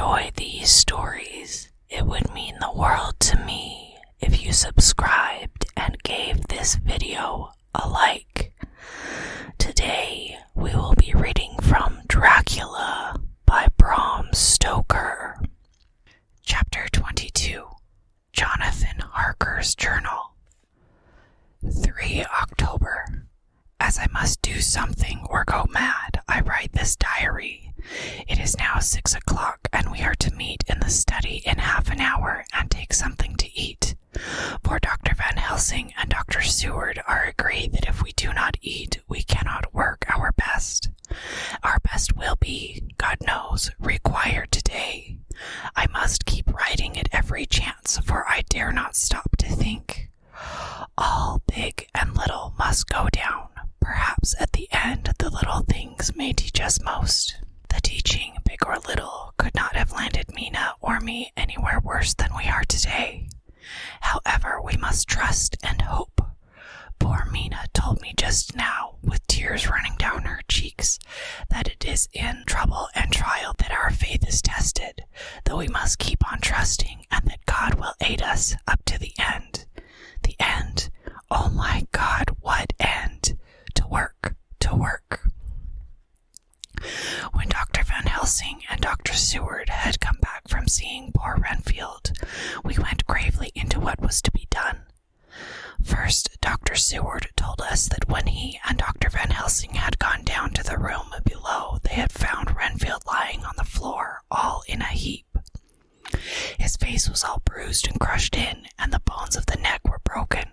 enjoy these stories, it would mean the world to me if you subscribed and gave this video a like. Today, we will be reading from Dracula by Bram Stoker. Chapter 22, Jonathan Harker's Journal. 3 October. As I must do something or go mad, I write this diary. It is now 6 o'clock, and we are to meet in the study in half an hour and take something to eat. For Dr. Van Helsing and Dr. Seward are agreed that if we do not eat, we cannot work our best. Our best will be, God knows, required today. I must keep writing at every chance, for I dare not stop to think. All big and little must go down. Perhaps at the end the little things may teach us most. The teaching, big or little, could not have landed Mina or me anywhere worse than we are today. However, we must trust and hope. Poor Mina told me just now, with tears running down her cheeks, that it is in trouble and trial that our faith is tested, though we must keep on trusting, and that God will aid us up to the end. The end. Oh my God, what end? To work, to work. When Dr. Van Helsing and Dr. Seward had come back from seeing poor Renfield, we went gravely into what was to be done. First, Dr. Seward told us that when he and Dr. Van Helsing had gone down to the room below, they had found Renfield lying on the floor, all in a heap. His face was all bruised and crushed in, and the bones of the neck were broken.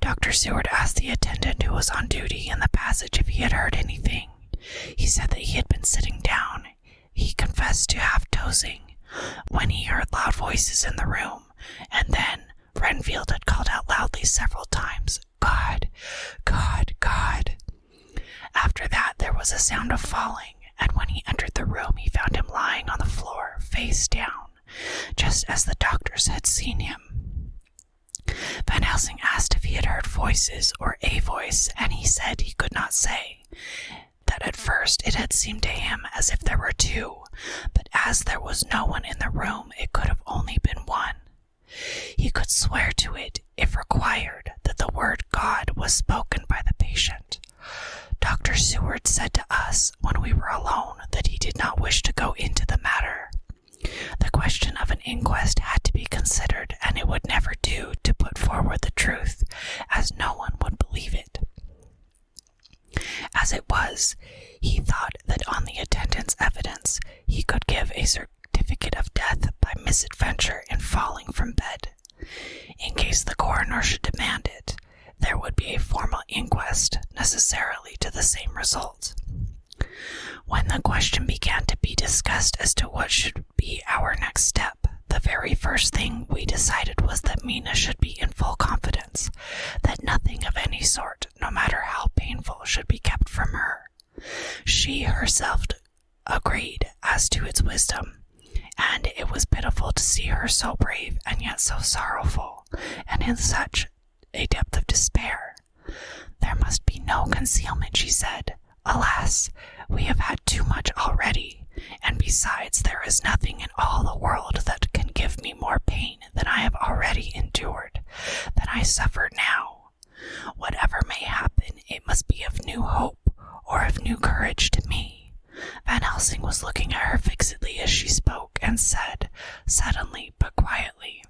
Dr. Seward asked the attendant who was on duty in the passage if he had heard anything. He said that he had been sitting down. He confessed to half dozing, when he heard loud voices in the room, and then Renfield had called out loudly several times, "God, God, God." After that there was a sound of falling, and when he entered the room he found him lying on the floor, face down, just as the doctors had seen him. Van Helsing asked if he had heard voices or a voice, and he said he could not say. That at first it had seemed to him as if there were two, but as there was no one in the room, it could have only been one. He could swear to it, if required, that the word God was spoken by the patient. Dr. Seward said to us, when we were alone, that he did not wish to go into the matter. The question of an inquest had to be considered, and it would never do to put forward the truth, as no one would believe it. As it was, he thought that on the attendant's evidence he could give a certificate of death by misadventure in falling from bed. In case the coroner should demand it, there would be a formal inquest, necessarily to the same result. When the question began to be discussed as to what should be our next step, the very first thing we decided was that Mina should be in full confidence, that nothing of any sort, no matter how painful, should be kept from her. She herself agreed as to its wisdom, and it was pitiful to see her so brave and yet so sorrowful, and in such a depth of despair. There must be no concealment, she said. Alas, we have had too much already, and besides there is nothing in all the world that can give me more pain than I have already endured, than I suffer now. Whatever may happen, it must be of new hope, or of new courage to me. Van Helsing was looking at her fixedly as she spoke, and said, suddenly but quietly,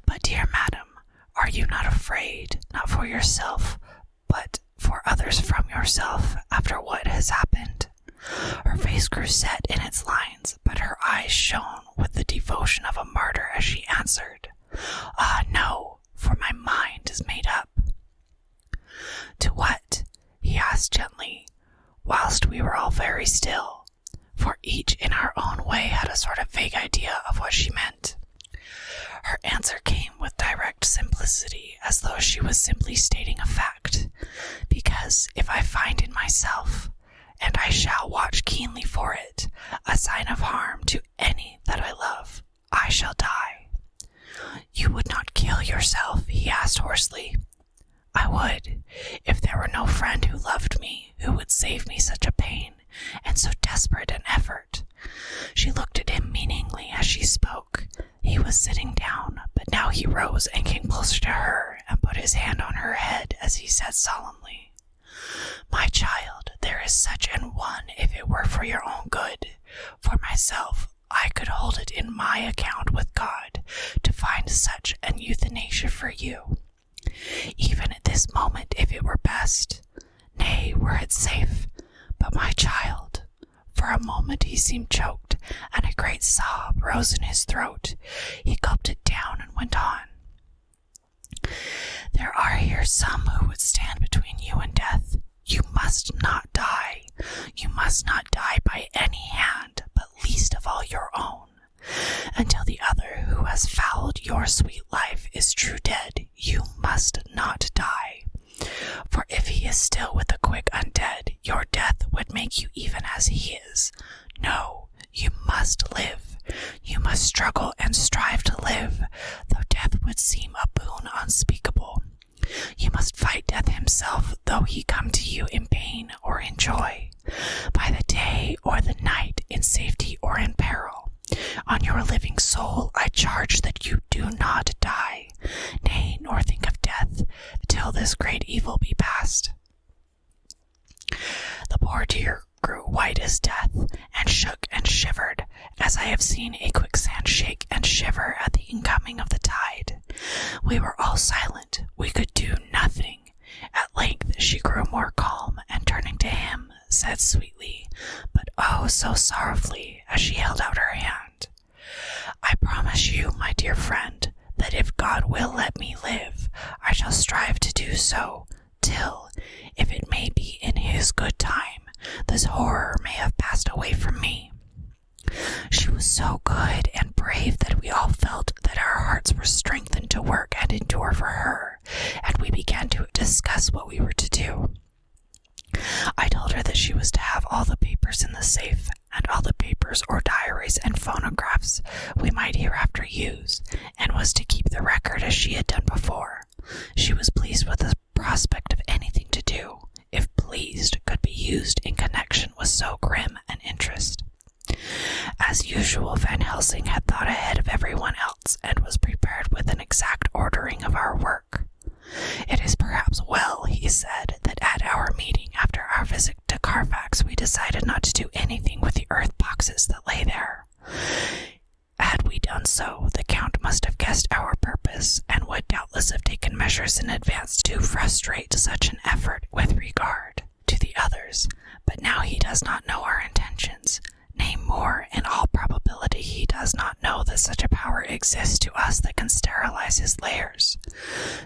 "But, dear madam, are you not afraid, not for yourself, but for others from yourself, after what has happened?" Her face grew set in its lines, but her eyes shone with the devotion of a martyr as she answered, "Ah, no, for my mind is made up." "To what?" he asked gently, whilst we were all very still, for each in our own way had a sort of vague idea of what she meant. Her answer came with direct simplicity, as though she was simply stating a fact, because if I find in myself, and I shall watch keenly for it, a sign of harm to any that I love, I shall die. "You would not kill yourself?" he asked hoarsely. "I would, if there were no friend who loved me, who would save me such a pain, and so desperate an effort. She looked at him meaningly as she spoke. He was sitting down, but now he rose and came closer to her and put his hand on her head as he said solemnly, "My child, there is such an one if it were for your own good. For myself, I could hold it in my account with God to find such an euthanasia for you. Even at this moment, if it were best, nay, were it safe. But my child," for a moment he seemed choked, and a great sob rose in his throat. He gulped it down and went on. "There are here some who would stand between you and death. You must not die. You must not die by any hand, but least of all your own. Until the other who has fouled your sweet life is true dead, you must not die. For if he is still with the quick undead, your death would make you even as he is. No, you must live. You must struggle and strive to live, though death would seem a boon unspeakable. You must fight death himself, though he come to you in pain or in joy, by the day or the night, in safety or in peril. On your living soul I charge that you do not die, nay, nor think of death, till this great evil be past." The poor dear grew white as death, and shook and shivered, as I have seen a quicksand shake and shiver at the incoming of the tide. We were all silent. We could do nothing. At length she grew more calm, and turning to him, said sweetly, but oh so sorrowfully, as she held out her hand, "I promise you, my dear friend, that if God will let me live, I shall strive to do so, till, if it may be in his good time, this horror may have passed away from me." She was so good and brave that we all felt that our hearts were strengthened to work and endure for her, and we began to discuss what we were to do. I told her that she was to have all the papers in the safe, and all the papers or diaries and phonographs we might hereafter use, and was to keep the record as she had done before. She was pleased with the prospect of anything to do, if pleased could be used in connection with so grim an interest. As usual, Van Helsing had thought ahead of everyone else, and was prepared with an exact ordering of our work. "It is perhaps well," he said, "that at our meeting after our visit to Carfax we decided not to do anything with the earth boxes that lay there. Had we done so, the Count must have guessed our purpose, and would doubtless have taken measures in advance to frustrate such an effort with regard to the others. But now he does not know our intentions. Nay, more, in all probability he does not know that such a power exists to us that can sterilize his lairs,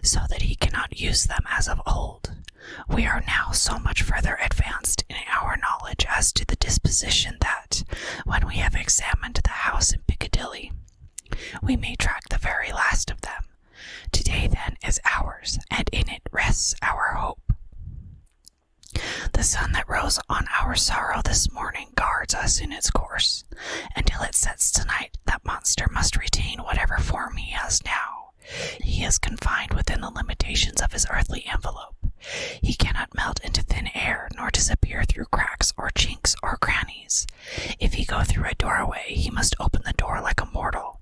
so that he cannot use them as of old. We are now so much further advanced in our knowledge as to the disposition that, when we have examined the house in Piccadilly, we may track the very last of them. Today, then, is ours, and in it rests our hope. The sun that rose on our sorrow this morning guards us in its course. Until it sets tonight, that monster must retain whatever form he has now. He is confined within the limitations of his earthly envelope. He cannot melt into thin air, nor disappear through cracks or chinks or crannies. If he go through a doorway, he must open the door like a mortal.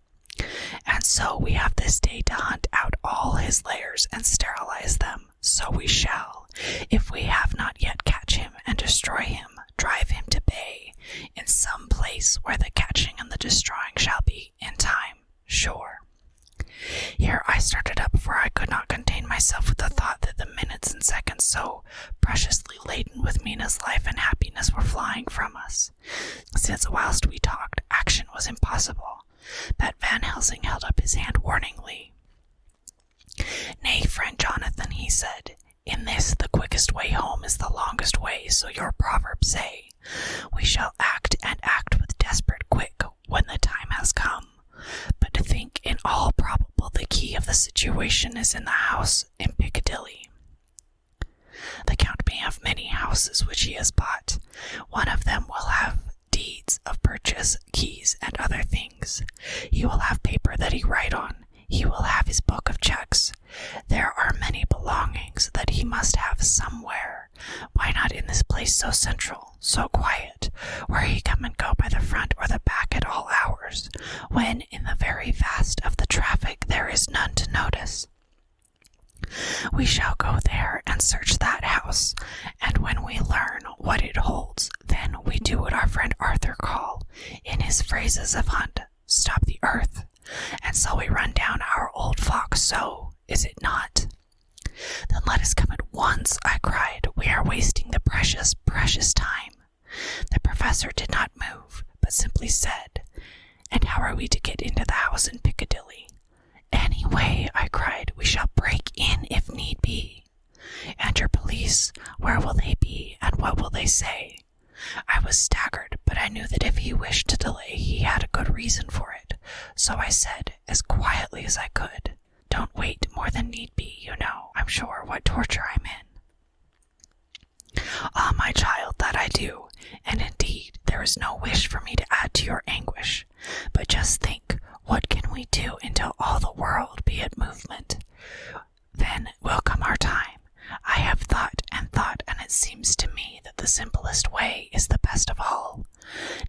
And so we have this day to hunt out all his lairs and sterilize them. So we shall, if we have not yet catch him and destroy him, drive him to bay in some place where the catching and the destroying shall be, in time, sure. Here I started up, for I could not contain myself with the thought that the minutes and seconds so preciously laden with Mina's life and happiness were flying from us, since whilst we talked, action was impossible. But Van Helsing held up his hand warningly. "Nay, friend Jonathan," he said, "in this the quickest way home is the longest way, so your proverbs say. We shall act, and act with desperate quick when the time has come. But to think in all probable the key of the situation is in the house in Piccadilly. The Count may have many houses which he has bought. One of them will have deeds of purchase, keys, and other things. He will have paper that he write on. He will have his book of checks. There are many belongings that he must have somewhere. Why not in this place so central, so quiet, where he come and go by the front or the back at all hours, when in the very vast of the traffic there is none to notice? We shall go there and search that house, and when we learn what it holds, then we do what our friend Arthur call, in his phrases of hunt, stop the earth. And so we run down our old fox, so, is it not? Then let us come at once, I cried. We are wasting the precious, precious time. The professor did not move, but simply said, and how are we to get into the house in Piccadilly? Anyway, I cried, we shall break in if need be. And your police, where will they be, and what will they say? I was staggered, but I knew that if he wished to delay, he had a good reason for it. So I said, as quietly as I could, don't wait more than need be, you know, I'm sure, what torture I'm in. Ah, my child, that I do, and indeed there is no wish for me to add to your anguish. But just think, what can we do until all the world be at movement? Then will come our time. I have thought, and it seems to me that the simplest way is the best of all.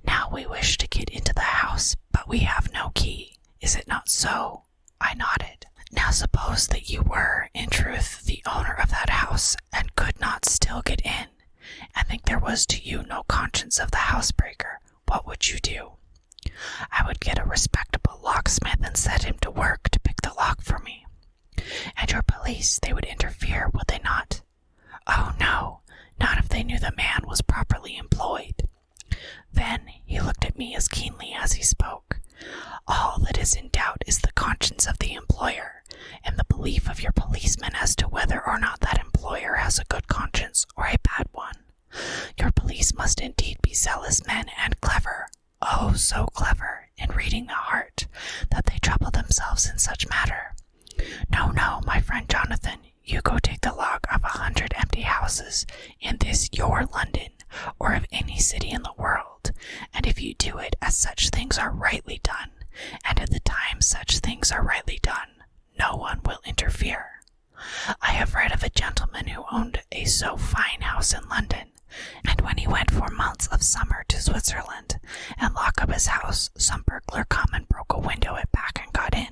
Now we wish to get into the house, but we have no key. Is it not so? I nodded. Now suppose that you were, in truth, the owner of that house, and could not still get in, and think there was to you no conscience of the housebreaker, what would you do? I would get a respectable locksmith and set him to work to pick the lock for me. And your police, they would interfere, would they not? Oh no, not if they knew the man was properly employed. Then he looked at me as keenly as he spoke. All that is in doubt is the conscience of the employer, and the belief of your policeman as to whether or not that employer has a good conscience or a bad one. Your police must indeed be zealous men and clever, oh so clever, in reading the heart, that they trouble themselves in such matter. No, my friend Jonathan, you go take the log of 100 empty houses in this your London, or of any city in the world, and if you do it as such things are rightly done, and at the time such things are rightly done, no one will interfere. I have read of a gentleman who owned a so fine house in London, and when he went for months of summer to Switzerland, and lock up his house, some burglar come and broke a window at back and got in.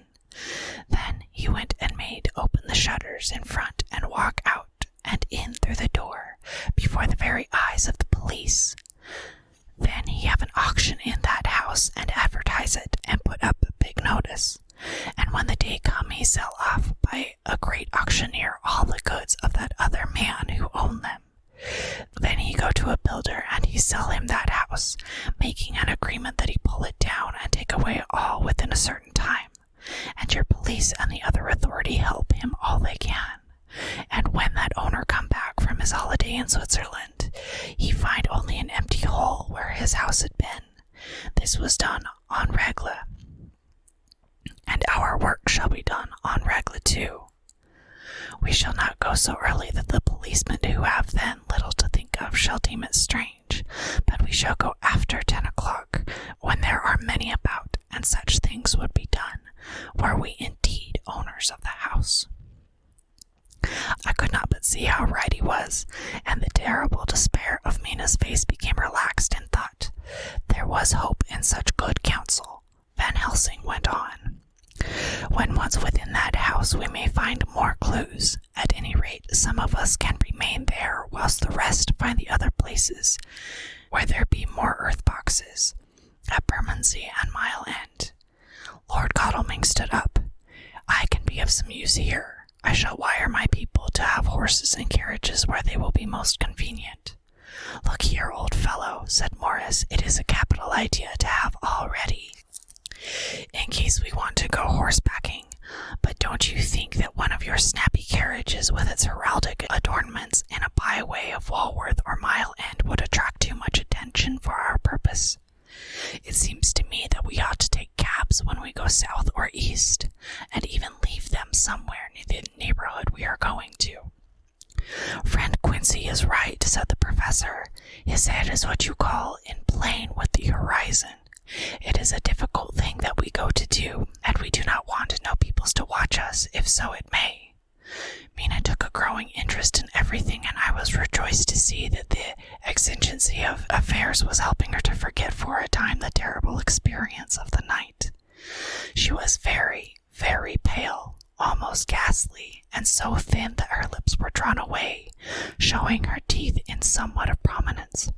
Then he went and made open the shutters in front and walk out and in through the door before the very eyes of the police. Then he have an auction in that house and advertise it and put up a big notice. And when the day come, he sell off by a great auctioneer all the goods of that other man who owned them. Then he go to a builder and he sell him that house, making an agreement that he pull it down and take away all within a certain time. And your police and the other authority help him all they can. And when that owner come back from his holiday in Switzerland, he find only an empty hole where his house had been. This was done en règle, and our work shall be done en règle too. We shall not go so early that the policemen who have then little to think of shall deem it strange, but we shall go after 10 o'clock, when there are many about, and such things would be done, were we indeed owners of the house. I could not but see how right he was, and the terrible despair of Mina's face became relaxed in thought. There was hope in such good counsel. Van Helsing went on. When once within that house we may find more clues. At any rate, some of us can remain there, whilst the rest find the other places, where there be more earth boxes, at Bermondsey and Mile End. Lord Godalming stood up. I can be of some use here. I shall wire my people to have horses and carriages where they will be most convenient. Look here, old fellow, said Morris, it is a capital idea to have all ready, in case we want to go horsebacking. But don't you think that one of your snappy carriages with its heraldic adornments in a byway of Walworth or Mile End would attract too much attention for our purpose? It seems to me that we ought to take cabs when we go south or east, and even leave them somewhere near the neighborhood we are going to. Friend Quincy is right, said the professor. His head is what you call in plane with the horizon. It is a difficult thing that we go to do, and we do not want no peoples to watch us, if so it may. Mina took a growing interest in everything, and I was rejoiced to see that the was very, very pale, almost ghastly, and so thin that her lips were drawn away, showing her teeth in somewhat of prominence.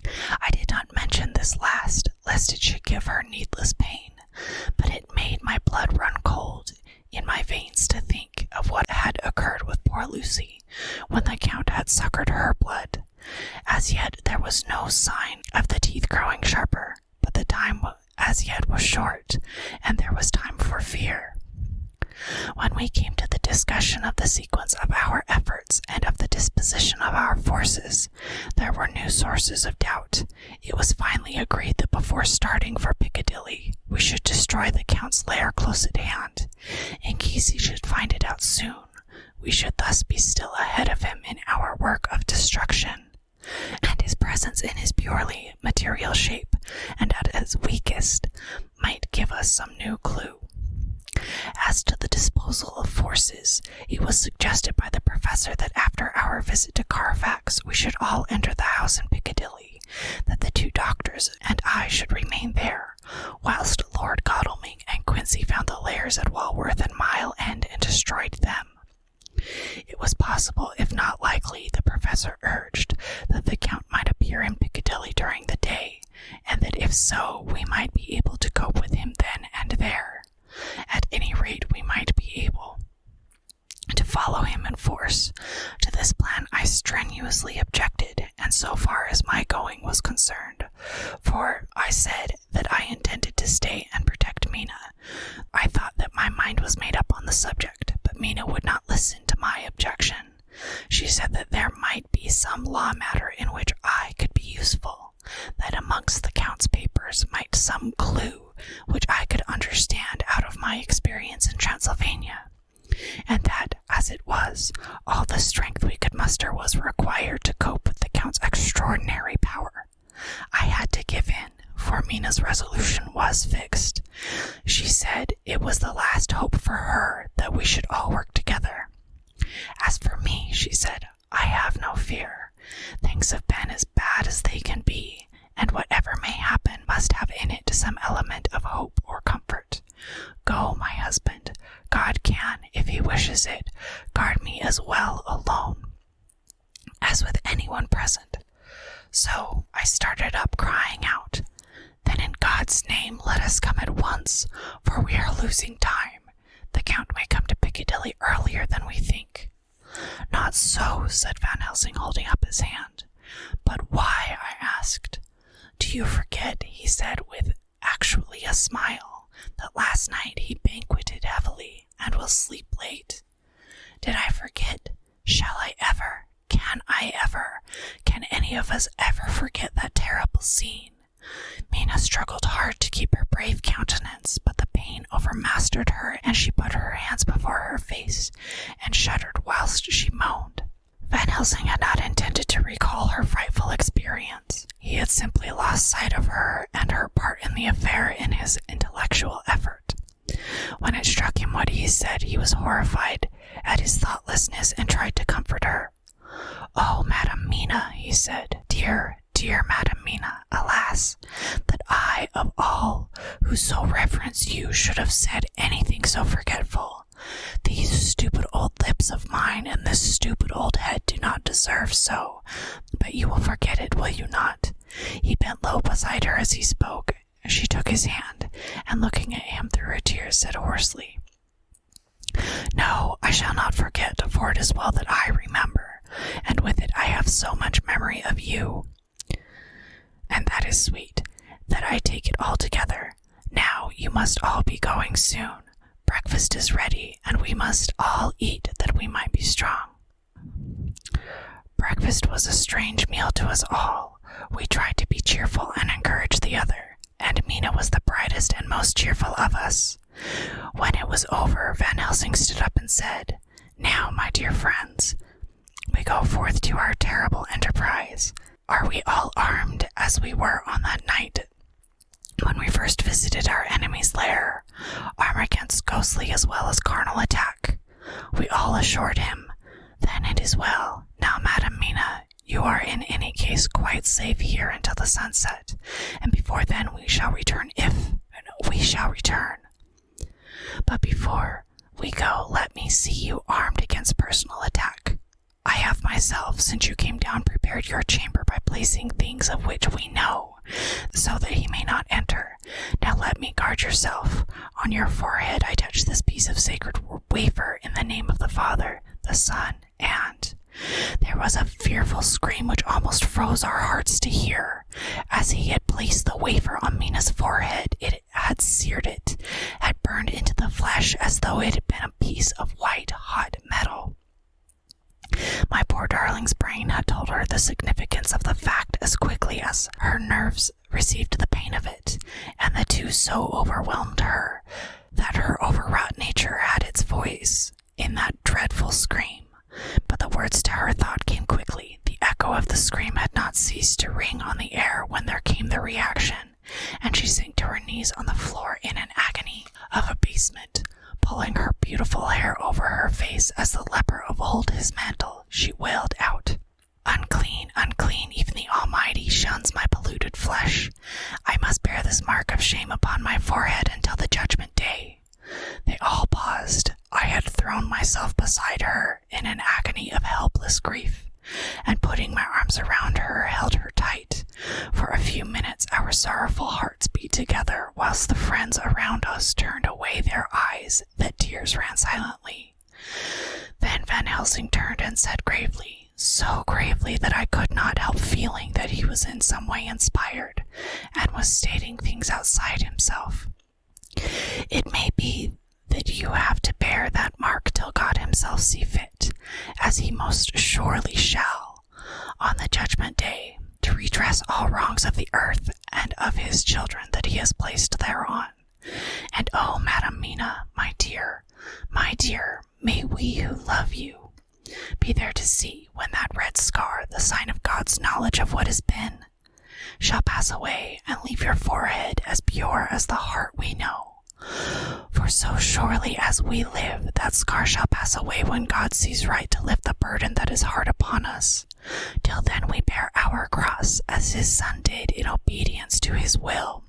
I did not mention this last, lest it should give her needless pain, but it made my blood run cold in my veins to think of what had occurred with poor Lucy when the Count had suckered her blood. As yet there was no sign of the teeth growing sharper, but the time as yet was short, and there was time for fear. When we came to the discussion of the sequence of our efforts and of the disposition of our forces, there were new sources of doubt. It was finally agreed that before starting for Piccadilly, we should destroy the Count's lair close at hand. In case he should find it out soon, we should thus be still ahead of him in our work of destruction, and his presence in his purely material shape, and at his weakest, might give us some new clue. As to the disposal of forces, it was suggested by the professor that after our visit to Carfax we should all enter the house in Piccadilly, that the 2 doctors and I should remain there, whilst Lord Godalming and Quincy found the lairs at Walworth and Mile End and destroyed them. It was possible, if not likely, the professor urged, that the Count might appear in Piccadilly during the day, and that if so, we might be able to cope with him then and there. At any rate, we might be able to follow him in force. To this plan I strenuously objected, and so far as my going was concerned, for I said that I intended to stay and protect Mina. I thought that my mind was made up on the subject, but Mina would not listen to my objection. She said that there might be some law matter in which I could be useful, that amongst the Count's papers might some clue which I could understand out of my experience in Transylvania, and that, as it was, all the strength we could muster was required to cope with the Count's extraordinary power. I had to give in, for Mina's resolution was fixed. She said it was the last hope for her that we should all work together. As for me, she said, I have no fear. Things have been as bad as they can be, and whatever may happen must have in it some element of hope or comfort. Go, my husband. God can, if he wishes it, guard me as well alone as with anyone present. So I started up, crying out, Then in God's name let us come at once, for we are losing time. The Count may come to Piccadilly earlier than we think. Not so, said Van Helsing, holding up his hand. But why? I asked. Do you forget, he said with actually a smile, that last night he banqueted heavily and will sleep late? Did I forget? Shall I ever? Can I ever? Can any of us ever forget that terrible scene? Mina struggled hard to keep her brave countenance, but the pain overmastered her, and she put her hands before her face and shuddered whilst she moaned. Van Helsing had not intended to recall her frightful experience. He had simply lost sight of her and her part in the affair in his intellectual effort. When it struck him what he said, he was horrified at his thoughtlessness and tried to comfort her. Oh, Madam Mina, he said, dear, dear Madam Mina, alas, that I, of all who so reverence you, should have said anything so forgetful. These stupid old lips of mine and this stupid old head do not deserve so, but you will forget it, will you not? He bent low beside her as he spoke. She took his hand, and looking at him through her tears, said hoarsely, No, I shall not forget, for it is well that I remember, and with it I have so much memory of you, and that is sweet, that I take it altogether. Now you must all be going soon. Breakfast is ready, and we must all eat that we might be strong. Breakfast was a strange meal to us all. We tried to be cheerful and encourage the other, and Mina was the brightest and most cheerful of us. When it was over, Van Helsing stood up and said, Now, my dear friends, we go forth to our terrible enterprise. Are we all armed as we were on that night when we first visited our enemy's lair, armed against ghostly as well as carnal attack? We all assured him. Then it is well. Now, Madam Mina, you are in any case quite safe here until the sunset, and before then we shall return. But before we go, let me see you armed against personal attack. I have myself, since you came down, prepared your chamber by placing things of which we know, so that he may not enter. Now let me guard yourself. On your forehead I touch this piece of sacred wafer in the name of the Father, the Son, and... There was a fearful scream which almost froze our hearts to hear. As he had placed the wafer on Mina's forehead, it had seared it, had burned into the flesh as though it had been a piece of white hot metal. My poor darling's brain had told her the significance of the fact as quickly as her nerves received the pain of it, and the two so overwhelmed her that her overwrought nature had its voice in that dreadful scream. But the words to her thought came quickly. The echo of the scream had not ceased to ring on the air when there came the reaction, and she sank to her knees on the floor in an agony of abasement. Pulling her beautiful hair over her face as the leper of old his mantle, she wailed out, "Unclean, unclean, even the Almighty shuns my polluted flesh. I must bear this mark of shame upon my forehead until the judgment day." They all paused. I had thrown myself beside her in an agony of helpless grief, and putting my arms around her, held her tight. For a few minutes our sorrowful hearts beat together, whilst the friends around us turned away their eyes, that tears ran silently. Then Van Helsing turned and said gravely, so gravely that I could not help feeling that he was in some way inspired, and was stating things outside himself. "It may be that you have to bear that mark till God himself see fit, as he most surely shall, on the judgment day, to redress all wrongs of the earth and of his children that he has placed thereon. And oh, Madam Mina, my dear, may we who love you be there to see when that red scar, the sign of God's knowledge of what has been, shall pass away and leave your forehead as pure as the heart we know. For so surely as we live, that scar shall pass away when God sees right to lift the burden that is hard upon us. Till then we bear our cross, as his Son did in obedience to his will.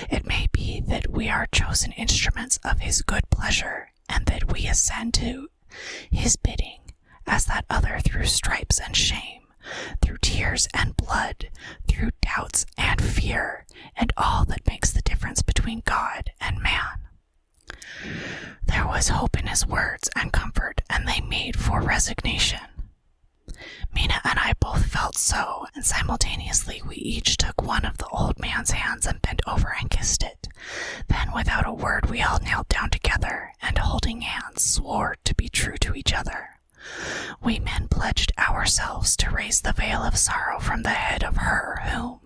It may be that we are chosen instruments of his good pleasure, and that we ascend to his bidding, as that other through stripes and shame, through tears and blood, through doubts and fear, and all that makes the difference between God and man." There was hope in his words and comfort, and they made for resignation. Mina and I both felt so, and simultaneously we each took one of the old man's hands and bent over and kissed it. Then without a word we all knelt down together, and holding hands swore to be true to each other. We men pledged ourselves to raise the veil of sorrow from the head of her whom,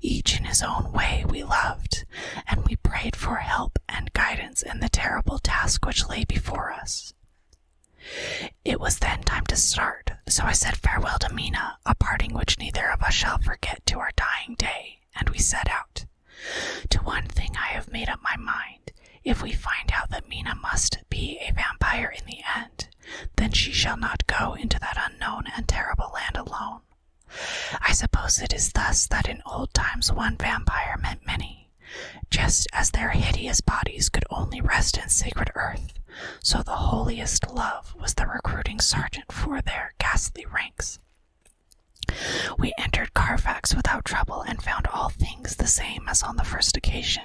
each in his own way, we loved, and we prayed for help and guidance in the terrible task which lay before us. It was then time to start, so I said farewell to Mina, a parting which neither of us shall forget to our dying day, and we set out. To one thing I have made up my mind. If we find out that Mina must be a vampire in the end, then she shall not go into that unknown and terrible land alone. I suppose it is thus that in old times one vampire meant many. Just as their hideous bodies could only rest in sacred earth, so the holiest love was the recruiting sergeant for their ghastly ranks. We entered Carfax without trouble and found all things the same as on the first occasion.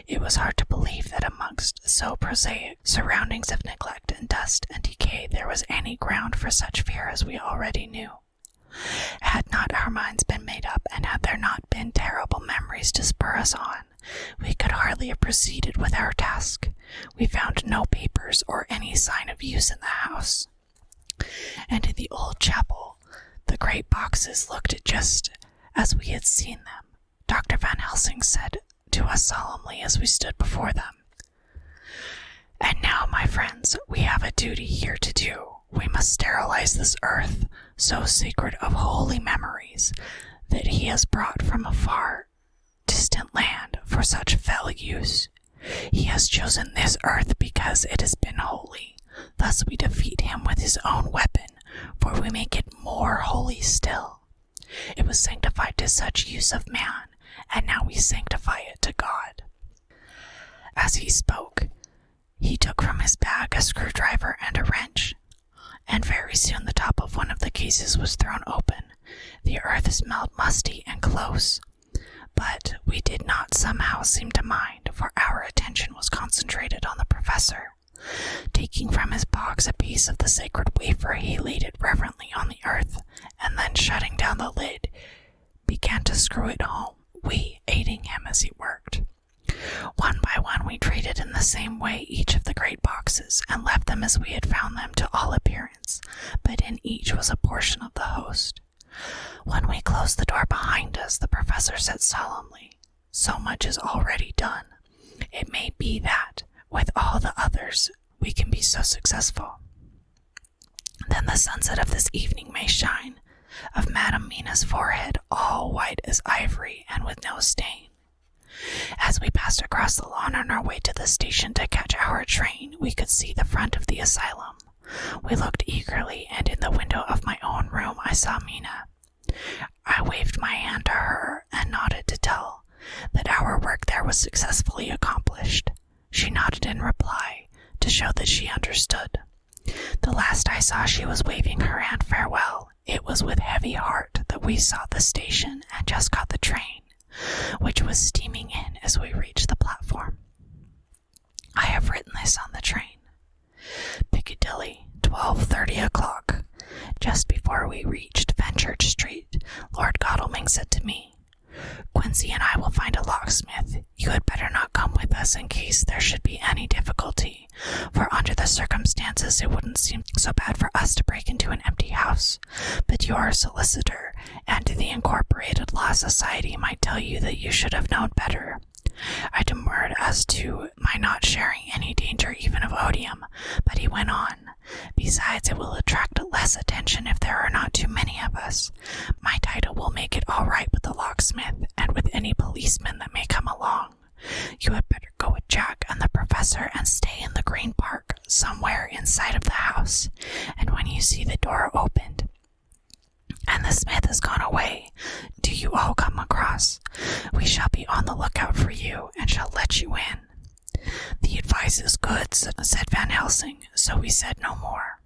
It was hard to believe that amongst so prosaic surroundings of neglect and dust and decay there was any ground for such fear as we already knew. Had not our minds been made up, and had there not been terrible memories to spur us on, we could hardly have proceeded with our task. We found no papers or any sign of use in the house. And in the old chapel, the great boxes looked just as we had seen them. Dr. Van Helsing said to us solemnly as we stood before them, "And now, my friends, we have a duty here to do. We must sterilize this earth, so sacred of holy memories, that he has brought from a far distant land for such fell use. He has chosen this earth because it has been holy. Thus we defeat him with his own weapon, for we make it more holy still. It was sanctified to such use of man, and now we sanctify it to God." As he spoke, He took from his bag a screwdriver and a wrench, and very soon the top of one of the cases was thrown open. The earth smelled musty and close, but we did not somehow seem to mind, for our attention was concentrated on the professor. Taking from his box a piece of the sacred wafer, he laid it reverently on the earth, and then shutting down the lid, began to screw it home, we aiding him as he worked. One by one we treated in the same way each of the great boxes, and left them as we had found them to all appearance, but in each was a portion of the host. When we closed the door behind us, the professor said solemnly, "So much is already done. It may be that, with all the others, we can be so successful. Then the sunset of this evening may shine of Madame Mina's forehead, all white as ivory and with no stain." As we passed across the lawn on our way to the station to catch our train, we could see the front of the asylum. We looked eagerly, and in the window of my own room I saw Mina. I waved my hand to her and nodded to tell that our work there was successfully accomplished. She nodded in reply, to show that she understood. The last I saw, she was waving her hand farewell. It was with heavy heart that we saw the station and just caught the train, which was steaming in as we reached the platform. I have written this on the train. Piccadilly, 12:30 o'clock. Just before we reached Fenchurch Street, Lord Godalming said to me, "Quincy and I will find a locksmith. You had better not come with us in case there should be any difficulty, for under the circumstances it wouldn't seem so bad for us to break into an empty house. But your solicitor and the Incorporated Law Society might tell you that you should have known better." I demurred as to my not sharing any danger even of odium, but he went on, "Besides, it will attract less attention if there are not too many of us. My title will make it all right with the locksmith and with any policeman that may come along. You had better go with Jack and the professor and stay in the Green Park, somewhere inside of the house, and when you see the door opened and the smith has gone away, do you all come across. We shall be on the lookout for you and shall let you in." "The advice is good," said Van Helsing, so we said no more.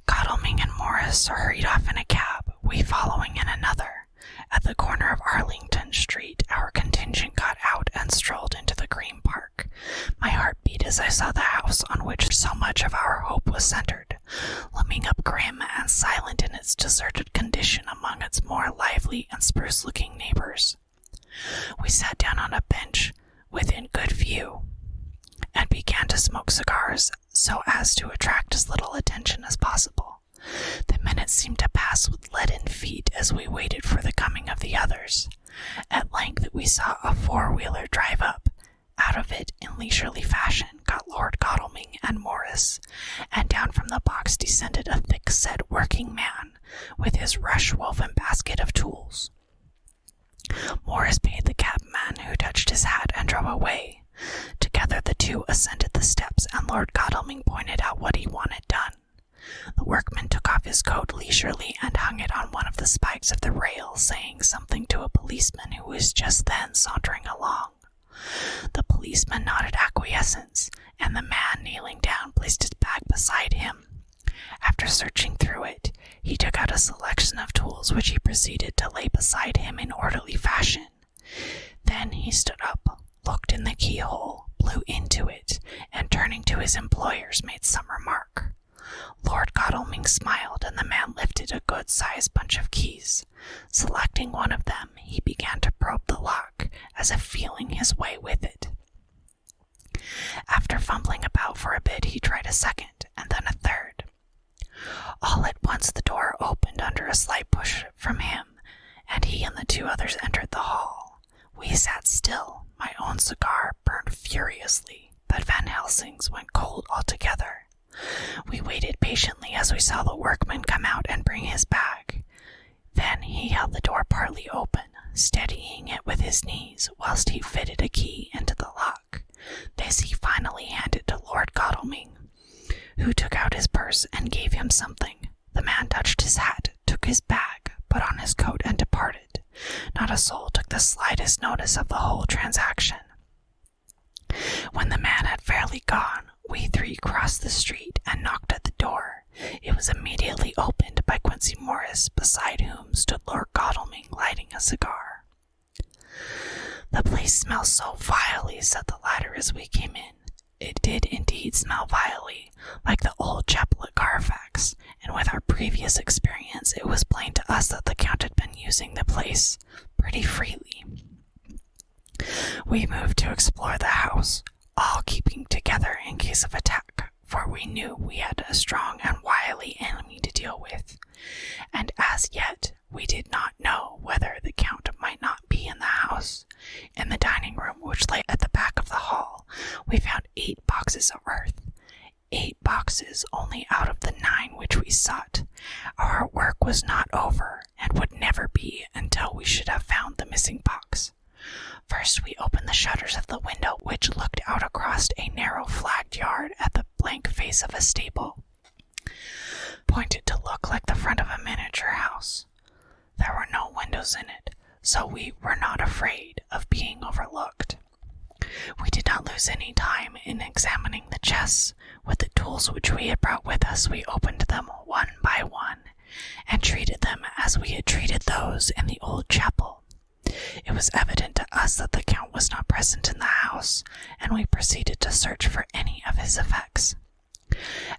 Godalming and Morris hurried off in a cab, we following in another. At the corner of Arlington Street, our contingent got out and strolled into the Green Park. My heart beat as I saw the house on which so much of our hope was centered, looming up grim and silent in its deserted condition among its more lively and spruce-looking neighbors. We sat down on a bench within good view, and began to smoke cigars so as to attract as little attention as possible. The minutes seemed to pass with leaden feet as we waited for the coming of the others. At length we saw a four-wheeler drive up. Out of it, in leisurely fashion, got Lord Godalming and Morris, and down from the box descended a thick-set working man with his rush-woven basket of tools. Morris paid the cabman, who touched his hat and drove away. Together the two ascended the steps, and Lord Godalming pointed out what he wanted done. The workman took off his coat leisurely and hung it on one of the spikes of the rail, saying something to a policeman who was just then sauntering along. The policeman nodded acquiescence, and the man, kneeling down, placed his bag beside him. After searching through it, he took out a selection of tools which he proceeded to lay beside him in orderly fashion. Then he stood up, looked in the keyhole, blew into it, and turning to his employers made some remark. Lord Godalming smiled, and the man lifted a good-sized bunch of keys. Selecting one of them, he began to probe the lock, as if feeling his way with it. After fumbling about for a bit, he tried a second, and then a third. All at once the door opened under a slight push from him, and he and the two others entered the hall. We sat still. My own cigar burned furiously, but Van Helsing's went cold altogether. We waited patiently as we saw the workman come out and bring his bag. Then he held the door partly open, steadying it with his knees whilst he fitted a key into the lock. This he finally handed to Lord Godalming, who took out his purse and gave him something. The man touched his hat, took his bag, put on his coat, and departed. Not a soul took the slightest notice of the whole transaction. When the man had fairly gone, crossed the street and knocked at the door. It was immediately opened by Quincy Morris, beside whom stood Lord Godalming lighting a cigar. "The place smells so vilely," said the latter as we came in. It did indeed smell vilely, like the old chapel at Carfax, and with our previous experience it was plain to us that the Count had been using the place pretty freely. We moved to explore the house, all keeping together in case of attack, for we knew we had a strong and wily enemy to deal with, and as yet we did not know whether the Count might not be in the house. In the dining room, which lay at the back of the hall, we found 8 boxes of earth. 8 boxes only out of the 9 which we sought. Our work was not over, and would never be until we should have found the missing box. First we opened the shutters of the window which looked out across a narrow flagged yard at the blank face of a stable, pointed to look like the front of a miniature house. There were no windows in it, so we were not afraid of being overlooked. We did not lose any time in examining the chests. With the tools which we had brought with us, we opened them one by one, and treated them as we had treated those in the old chapel. It was evident to us that the Count was not present in the house, and we proceeded to search for any of his effects.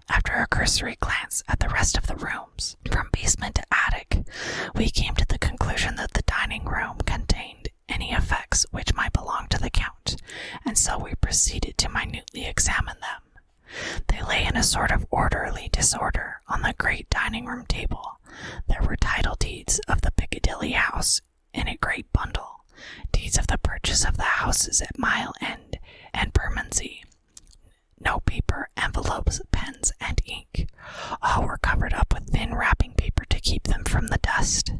After a cursory glance at the rest of the rooms, from basement to attic, we came to the conclusion that the dining room contained any effects which might belong to the Count, and so we proceeded to minutely examine them. They lay in a sort of orderly disorder on the great dining room table. There were title deeds of the Piccadilly house in a great bundle, deeds of the purchase of the houses at Mile End and Bermondsey, note paper, envelopes, pens, and ink. All were covered up with thin wrapping paper to keep them from the dust.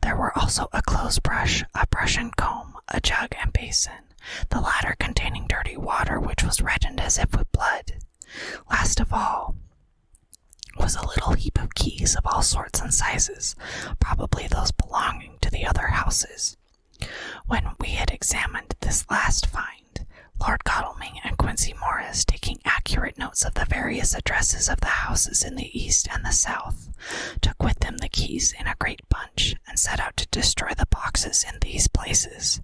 There were also a clothes brush, a brush and comb, a jug and basin, the latter containing dirty water which was reddened as if with blood. Last of all was a little heap of keys of all sorts and sizes, probably those belonging to the other houses. When we had examined this last find, Lord Godalming and Quincy Morris, taking accurate notes of the various addresses of the houses in the east and the south, took with them the keys in a great bunch, and set out to destroy the boxes in these places.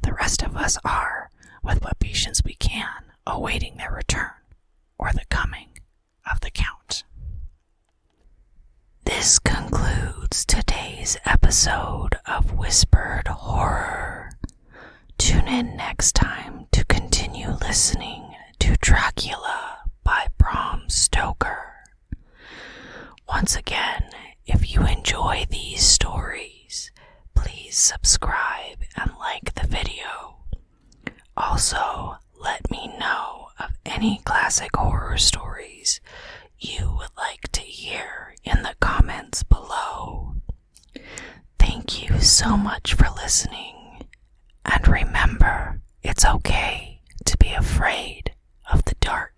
The rest of us are, with what patience we can, awaiting their return, or the coming of the Count. This concludes today's episode of Whispered Horror. Tune in next time to continue listening to Dracula by Bram Stoker. Once again, if you enjoy these stories, please subscribe and like the video. Also, let me know of any classic horror stories you would like to hear in the comments below. Thank you so much for listening, and remember, it's okay to be afraid of the dark.